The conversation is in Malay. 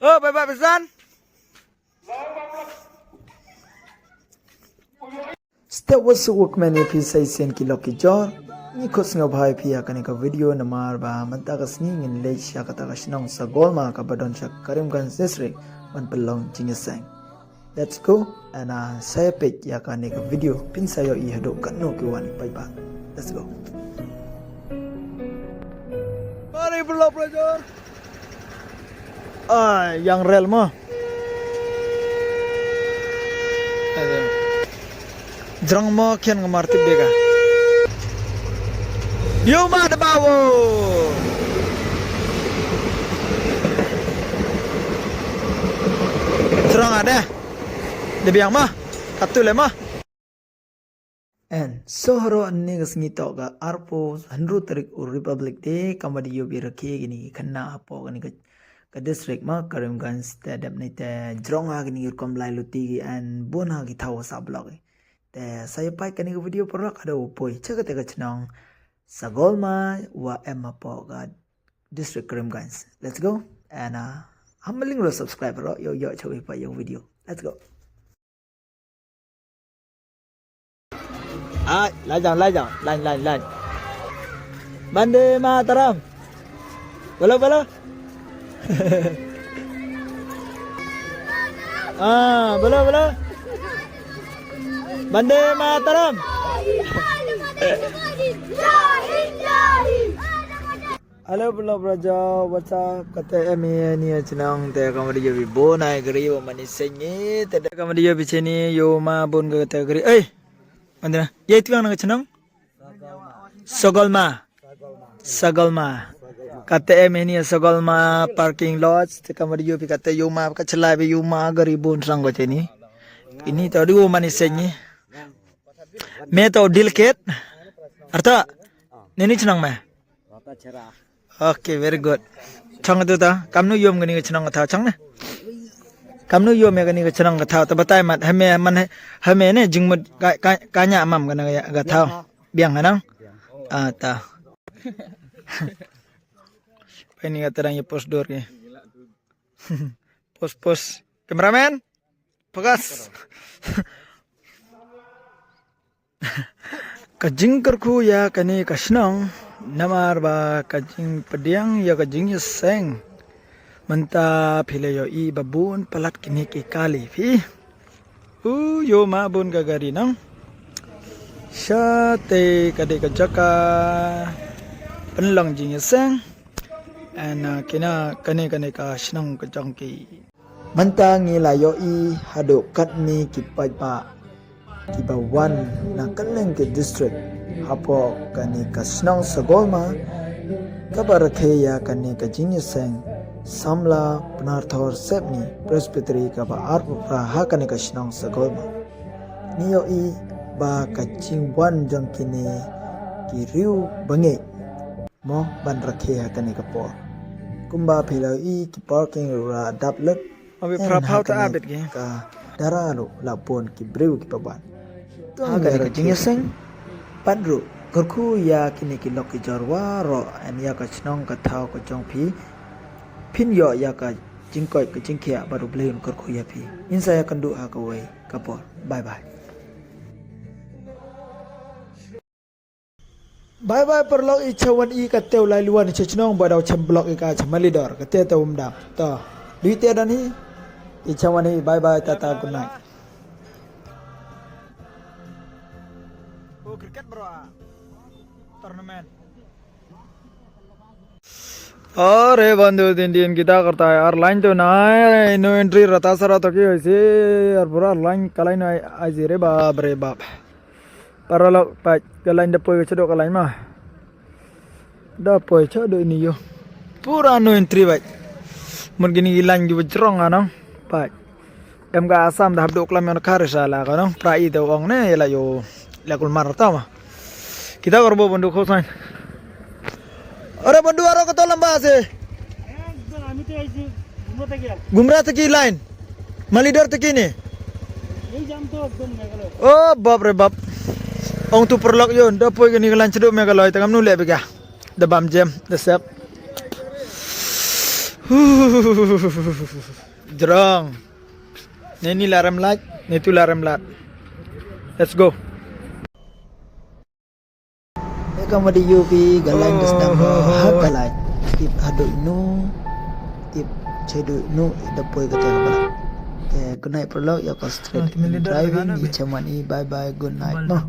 Bye-bye pesan. Step was work many pieces sen kilo ki jor. Ni kosnga bhai pia kane ka video namar ba manta ka singing in late sha kata ka shnong sa golma ka badon sha Karimganj district man pelong jingesang. Let's go and saya page ya kane ka video pin sayo I hado kanno ki wani bye bye. Let's go. Mari belok belajar. Yang rel mah. Jerang mo kian ngamartip dega. Yo ma da bawo. Jerang ada. Debi yang mah. Katul le mah. And sohro annegas ngito ga arpo 100 tarik Republic Day kamadi yo bi rakhe gini khanna apo gani ka district ma Karimganj te dap ni te jronga gini kom lai luti and bona gi thaw sa blog te saya pai kani video por ka do poi chagate ka chnong sagolma wa emma po ga district Karimganj. Let's go and hamaling ro subscribe ro yo choi pa yung video. Let's go. Lại dòng, lành. Bande Mataram. Bala. Bala. Bande Mataram. Hello, bro. What's up? Kata emi ni chinang te kamadi yo bi bonai gari wo mani senyi te kamadi yo bi cheni yo ma bon ga te gari. Mana? Ya itu yang nak cenang? Sagalma. Kata ini Sagalma parking lot. Kamar yo pi kata yo ma kacela be yo ma garibun sang baca ni. Ini tadi wo manisnya. Me tau dilket. Arta? Nini cenang me? Okay, very good. Cang itu ta? Kamu yom gani cenang ta cang ne? Kamu yo me gani cenang ka thau ta batai mat hame ne jingmut kanya mam gana ga thau biang hanang ta ini katarang ye post door ke post cameraman fokus kajing kerku ya kani kasnong namar ba kajing pediang ya kajing seng Manta philayo I babun palat kini ki kali fi. Yo ma bun gagari nang. Syate kade kajaka penlang jing sang. Ana kina kane ka shnang kajang ki. Manta ngilayo I hado kat ni ki pa ki bawan na kaneng ki district hapo kani ka shnang sagolma kabarakhe ya kani ka jing sang. Samla penarthor sepni presbytery ka ba arpo praha kani ka shnang sagolma niyo I ba kaching wan jang kini ki riu bange mo ban rakhe ha kani ka por kumba philo I ki parking ra daplek abi prapau ta abet ge ka daralo lapon ki breu ki paban to kani ka jingeseng padru korku ya kini ki lok ki jarwa ro an ya ka shnang ka thau ka jong phi Pin yo ya ka jingkoi ka jingkia baru beliun korku ya pi. Insa ya kendu ha kawai kapor. Bye. Bye perlok I cawan I ka teu lai luan cecnong badau cem blok I ka cemalidor ka te teu mdap. To. Duit te dan hi. I cawan I bye tata good night. Oh cricket bro. Tournament. अरे बंधु इंडियन किता करता है यार लाइन तो ना है no entry रता सरा तो की ऐसे यार पूरा लाइन कलाइन आज रे बाप पर लो पाच कलाइन डपोय चडो कलाइन मा डपोय चडो ini yo पूरा नो एंट्री भाई मुर्गिनी लाइन की बजरंग आना पाच em ga asam dah dok lam yon karisa la ka no prai to ong ne la yo la kul marta ma kita korbo bondu khosan अरे बंधु आरो कतो लंबा से गुमरा तक की लाइन मलीडर तक की ने ओ बाप रे बाप ông tu perlok yo ndo poi gani lan ceduk me kaloi tangam nu le be ga the bum jam, the sap. Drong. Ni laram lat, ni tu laram lat. Let's go. Kamu di UV galai sedang galai. Tip aduk nu, tip ceduk nu dapur kata kepala. Okay, good night prolog. Ya kau straight driving di Chaman. Bye bye. Good night. No.